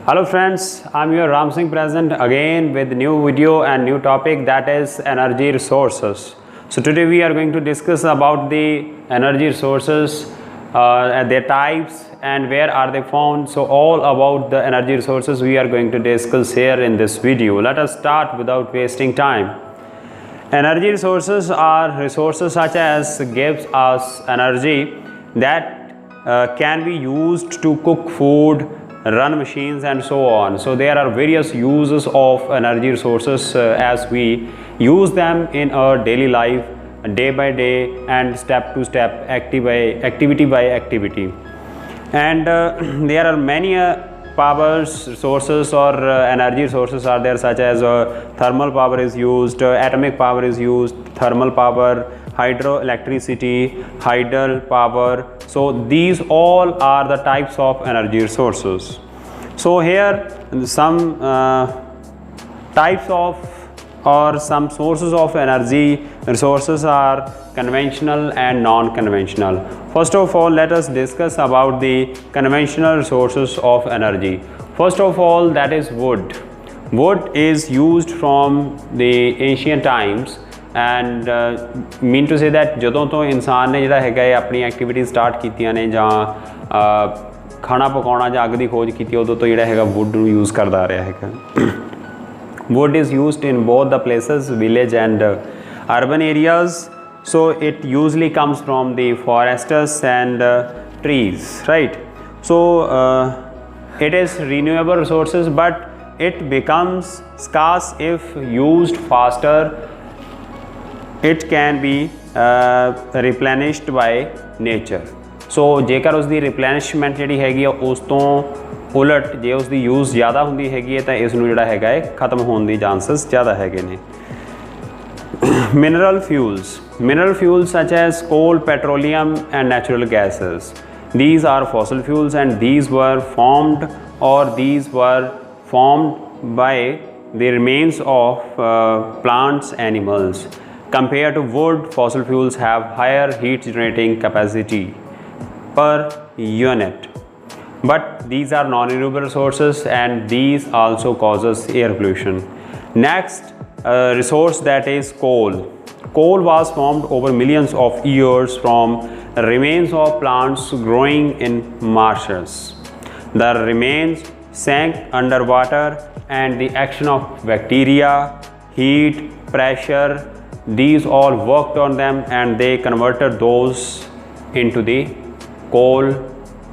Hello friends, I'm your Ram Singh present again with new video and new topic, that is energy resources. So today we are going to discuss about the energy resources, their types and where are they found. So all about the energy resources we are going to discuss here in this video. Let us start without wasting time. Energy resources are resources such as gives us energy that can be used to cook food, run machines and so on. So there are various uses of energy resources as we use them in our daily life, day by day and step to step, activity by activity. And there are many power sources or energy sources are there, such as thermal power is used, atomic power is used, thermal power, hydroelectricity, tidal power. So these all are the types of energy resources. So here some types of or some sources of energy resources are conventional and non-conventional. First of all, let us discuss about the conventional resources of energy. First of all, that is wood. Wood is used from the ancient times and mean to say that ਜਦੋਂ ਤੋਂ ਇਨਸਾਨ ਨੇ ਜਿਹੜਾ ਹੈਗਾ ਆਪਣੀ activity start ਕੀਤੀਆਂ ਨੇ ਜਾਂ ਖਾਣਾ ਪਕਾਉਣਾ ਜਾਂ ਅੱਗ ਦੀ ਖੋਜ ਕੀਤੀ ਉਦੋਂ ਤੋਂ ਜਿਹੜਾ ਹੈਗਾ wood ਨੂੰ यूज़ ਕਰਦਾ ਆ ਰਿਹਾ ਹੈਗਾ. Wood is used in both the places, village and urban areas. So it usually comes from the forests and trees, right? So it is renewable resources, but it becomes scarce if used faster. It can be replenished by nature. So जेकर उसकी replenishment ਜਿਹੜੀ ਹੈਗੀ ਆ ਉਸ ਤੋਂ उलट जे उसकी use ज़्यादा होंगी हैगी है तो इसनूं जिहड़ा हैगा है खत्म होने की चांसेस ज़्यादा हैगे ने. Mineral fuels such as coal, petroleum and natural gases. These are fossil fuels and these were formed by the remains of plants, animals. Compared to wood, fossil fuels have higher heat generating capacity per unit. But these are non-renewable resources and these also causes air pollution. Next resource, that is coal. Coal was formed over millions of years from remains of plants growing in marshes. The remains sank underwater and the action of bacteria, heat, pressure, these all worked on them and they converted those into the coal.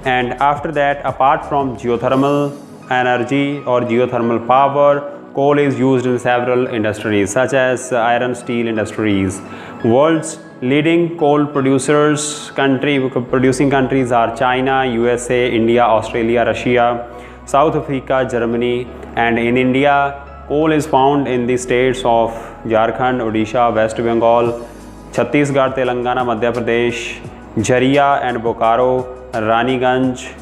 And after that, apart from geothermal energy or geothermal power, coal is used in several industries such as iron steel industries. World's leading coal producing countries are China, USA, India, Australia, Russia, South Africa, Germany. And in India, coal is found in the states of Jharkhand, Odisha, West Bengal, Chhattisgarh, Telangana, Madhya Pradesh, Jharia and Bokaro, Raniganj,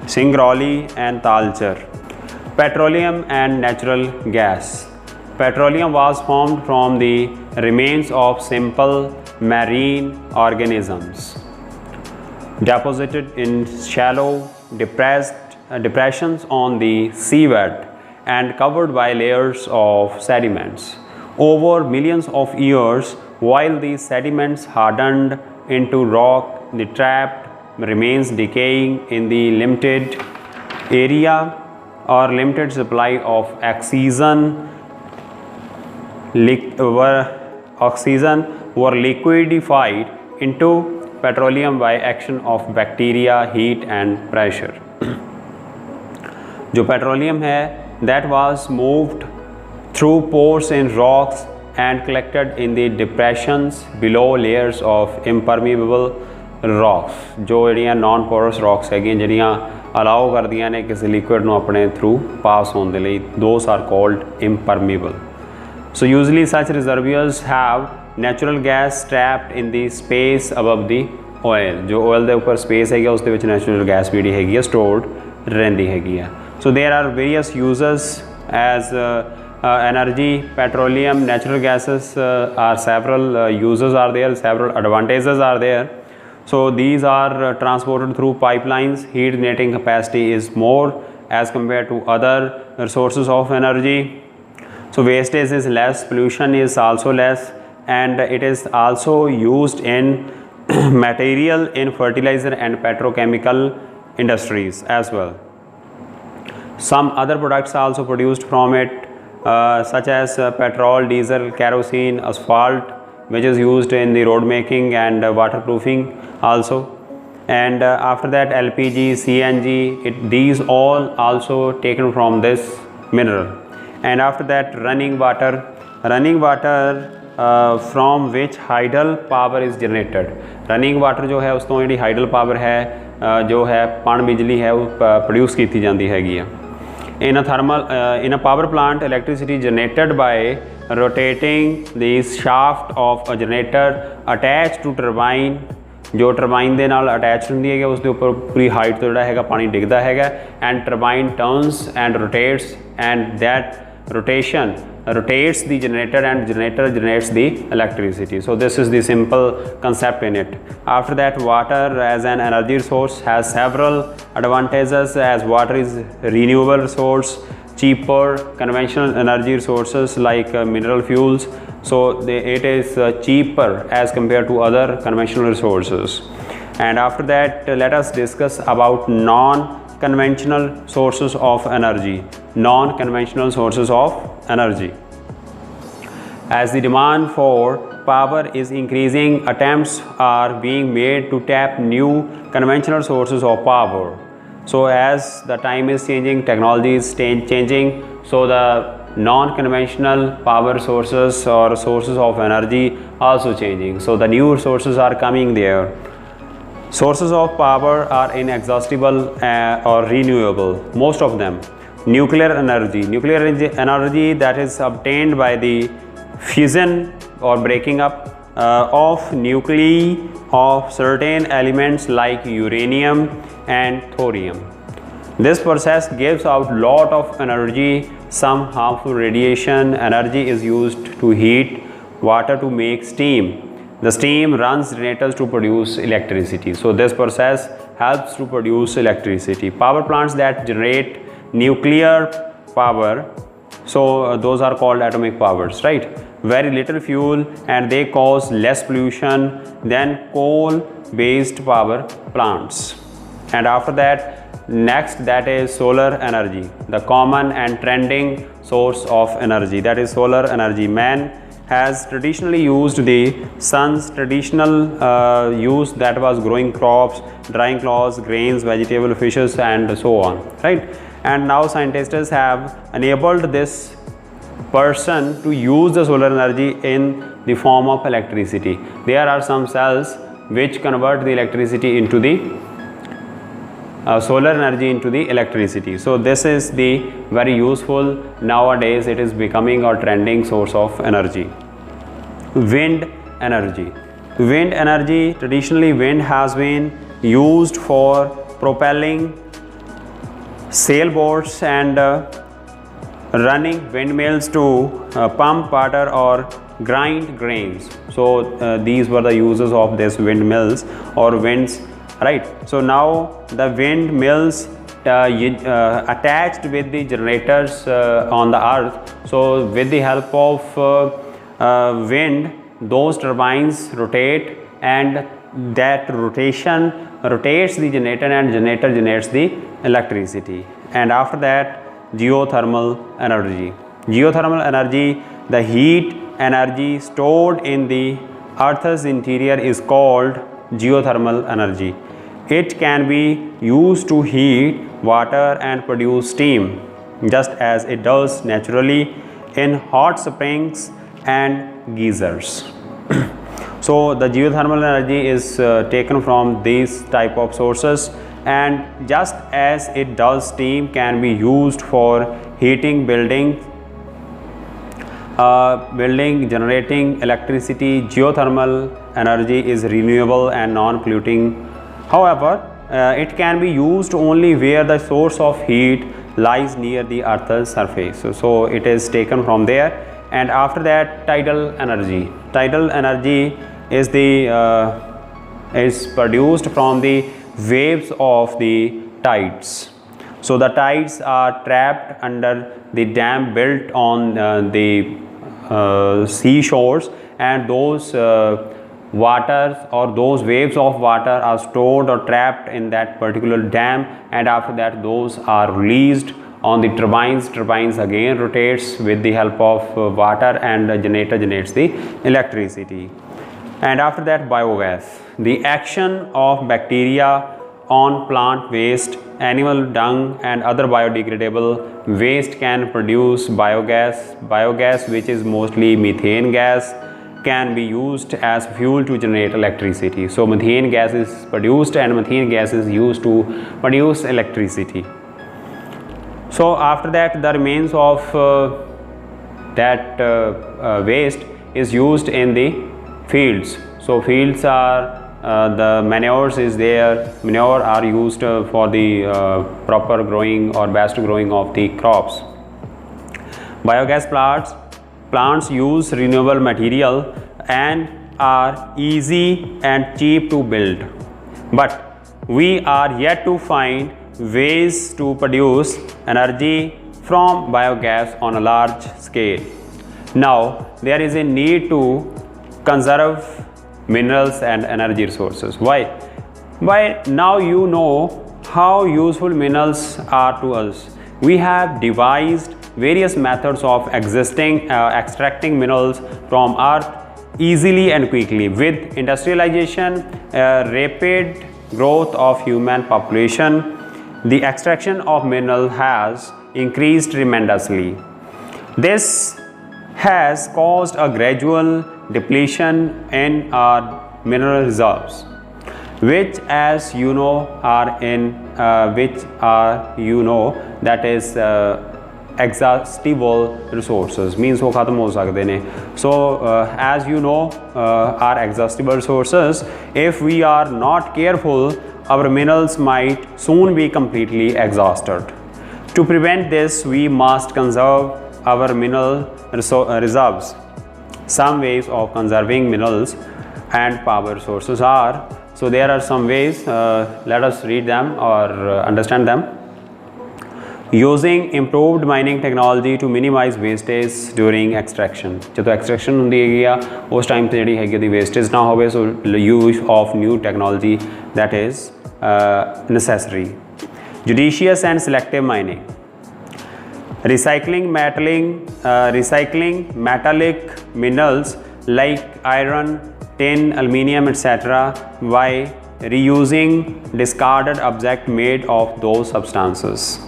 Singrauli and Talcher. Petroleum and natural gas. Petroleum was formed from the remains of simple marine organisms deposited in shallow depressions on the seabed and covered by layers of sediments. Over millions of years, while these sediments hardened into rock, the trapped remains decaying in the limited area or limited supply of oxygen were liquefied into petroleum by action of bacteria, heat and pressure. जो petroleum है that was moved through pores in rocks and collected in the depressions below layers of impermeable rocks. जो ਜਿਹੜੀਆਂ non porous rocks ਹੈਗੀਆਂ ਜਿਹੜੀਆਂ allow ਕਰਦੀਆਂ ਨੇ ਕਿਸੇ liquid ਨੂੰ ਆਪਣੇ ਥਰੂ ਪਾਸ ਹੋਣ ਦੇ ਲਈ, those are called impermeable. So usually such reservoirs have natural gas trapped in the space above the oil. जो oil ਦੇ ਉੱਪਰ space ਹੈਗਾ ਉਸ ਦੇ ਵਿੱਚ natural gas ਜਿਹੜੀ ਹੈਗੀ ਹੈ stored ਰਹਿੰਦੀ ਹੈਗੀ ਹੈ. So there are various uses as energy, petroleum, natural gases are several uses are there, several advantages are there. So these are transported through pipelines. Heat generating capacity is more as compared to other sources of energy. So wastage is less, pollution is also less, and it is also used in material in fertilizer and petrochemical industries as well. Some other products are also produced from it, such as petrol, diesel, kerosene, asphalt, which is used in the road making and waterproofing also. And after that, LPG, CNG, these all also taken from this mineral. And after that, running water from which hydel power is generated. Running water जो है उसको ਜਿਹੜੀ hydel power है जो है पन बिजली है वो प्रोड्यूस की जाती हैगी in a power plant, electricity generated by rotating the shaft of a generator attached to turbine, जो टरबाइन ਦੇ ਨਾਲ ਅਟੈਚ ਹੁੰਦੀ ਹੈ ਉਸ ਦੇ ਉੱਪਰ ਪੂਰੀ ਹਾਈਟ ਤੋਂ ਜਿਹੜਾ ਹੈਗਾ ਪਾਣੀ ਡਿੱਗਦਾ ਹੈਗਾ and turbine turns and rotates and that rotation rotates the generator and generator generates the electricity. So this is the simple concept in it. After that, water as an energy source has several advantages, as water is renewable resource, cheaper conventional energy resources like mineral fuels. So it is cheaper as compared to other conventional resources. And after that, let us discuss about non-conventional sources of energy. Non-conventional sources of energy. As the demand for power is increasing, attempts are being made to tap new conventional sources of power. So as the time is changing, technology is changing, so the non-conventional power sources or sources of energy also changing. So the new sources are coming there. Sources of power are inexhaustible or renewable, most of them. Nuclear energy that is obtained by the fusion or breaking up of nuclei of certain elements like uranium and thorium. This process gives out lot of energy. Some harmful radiation energy is used to heat water to make steam. The steam runs generators to produce electricity. So this process helps to produce electricity. Power plants that generate nuclear power, so those are called atomic powers, right? Very little fuel and they cause less pollution than coal based power plants. And after that, next, that is solar energy, the common and trending source of energy, that is solar energy. Man has traditionally used the sun's traditional use, that was growing crops, drying cloths, grains, vegetable, fishes and so on, right? And now scientists have enabled this person to use the solar energy in the form of electricity. There are some cells which convert the electricity into the solar energy into the electricity. So this is the very useful, nowadays it is becoming a trending source of energy. Wind energy. Wind energy, traditionally wind has been used for propelling sailboats and running windmills to pump water or grind grains. So these were the uses of this windmills or winds, right? So now the windmills attached with the generators on the earth. So with the help of wind, those turbines rotate and that rotation rotates the generator and generator generates the electricity. And after that, geothermal energy. Geothermal energy, the heat energy stored in the earth's interior is called geothermal energy. It can be used to heat water and produce steam, just as it does naturally in hot springs and geysers. So the geothermal energy is taken from these type of sources, and just as it does, steam can be used for heating building, generating electricity. Geothermal energy is renewable and non-polluting. However, it can be used only where the source of heat lies near the earth's surface. So it is taken from there. And after that, tidal energy is the is produced from the waves of the tides. So the tides are trapped under the dam built on the seashores, and those waters or those waves of water are stored or trapped in that particular dam, and after that those are released on the turbines again rotates with the help of water, and the generator generates the electricity. And after that, biogas, the action of bacteria on plant waste, animal dung and other biodegradable waste can produce biogas which is mostly methane gas, can be used as fuel to generate electricity. So methane gas is produced, and methane gas is used to produce electricity. So after that, the remains of that waste is used in the fields. So fields are the manures is there, manure are used for the proper growing or best growing of the crops. Biogas plants use renewable material and are easy and cheap to build, but we are yet to find ways to produce energy from biogas on a large scale. Now there is a need to conserve minerals and energy resources. Why now you know how useful minerals are to us. We have devised various methods of extracting minerals from earth easily and quickly. With industrialization, rapid growth of human population, the extraction of mineral has increased tremendously. This has caused a gradual depletion in our mineral reserves, which as you know are that is exhaustible resources, means वो ख़त्म हो सकते हैं. So as you know are exhaustible resources. If we are not careful, our minerals might soon be completely exhausted. To prevent this, we must conserve our mineral reserves. Some ways of conserving minerals and power sources are, so there are some ways, let us read them or understand them. Using improved mining technology to minimize wastage during extraction. जो extraction होंदी है उस time पे जड़ी है कि wastage ना होवे, so use of new technology that is necessary. Judicious and selective mining. Recycling metallic minerals like iron, tin, aluminium, etc. by reusing discarded objects made of those substances.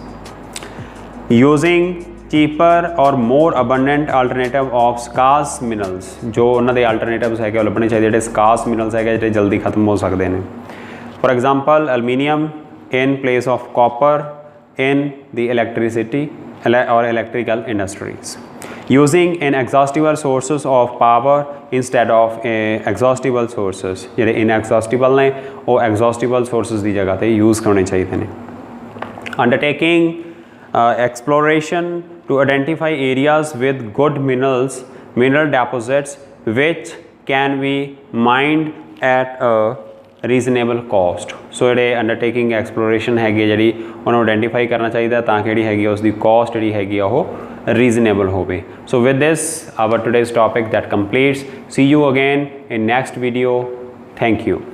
Using cheaper or more abundant alternative of scarce minerals. जो उन्होंने alternatives है कि लभने चाहिए ਜਿਹੜੇ scarce minerals है ਜਿਹੜੇ जल्दी ख़त्म हो सकते हैं. For example, aluminium in place of copper in the electricity or electrical industries. Using inexhaustible sources of power instead of exhaustible sources. ਜਿਹੜੇ inexhaustible ने वो exhaustible sources ਦੀ जगह ते use करने चाहिए ने. Undertaking exploration to identify areas with good mineral deposits which can be mined at a reasonable cost. So ये undertaking exploration हैगी जड़ी उन्होंने identify करना चाहिए ताकि जड़ी हैगी उसकी cost जड़ी हैगी वो reasonable होवे. So with this, our today's topic that completes. See you again in next video. Thank you.